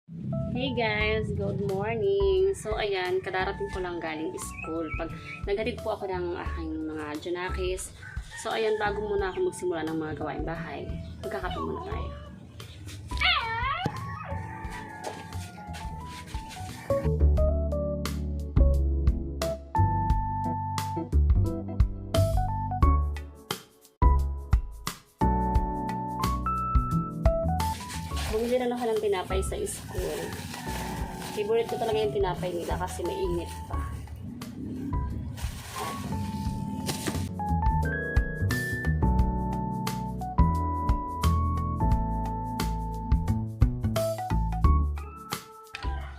Hey guys, good morning. So ayan, kadarating ko lang galing school. Naghatid po ako ng aking mga junakis. So ayan, bago muna ako magsimula ng mga gawaing bahay, magkakape muna tayo. Bumili na ako ng tinapay sa school. Favorite ko talaga yung tinapay nila kasi mainit pa.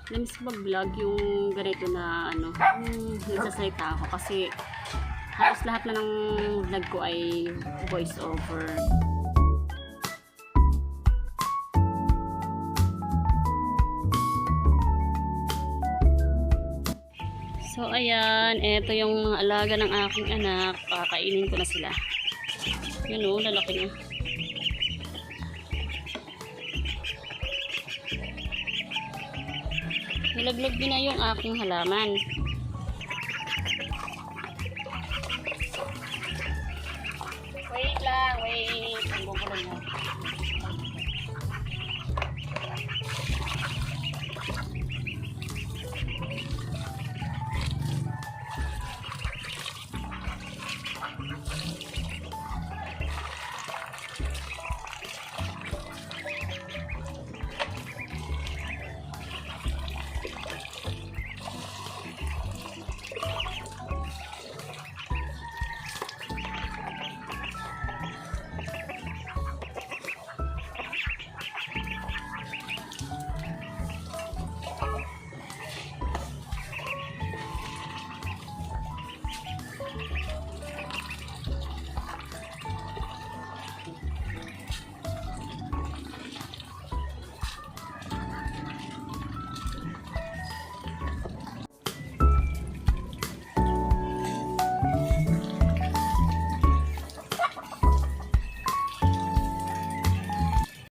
Namiss ko mag-vlog yung ganito na nagsasalita ako kasi halos lahat na ng vlog ko ay voice over. So ayan, eto yung mga alaga ng aking anak. Kakainin ko na sila. Yun o, lalaki na. Nilaglag din na yung aking halaman.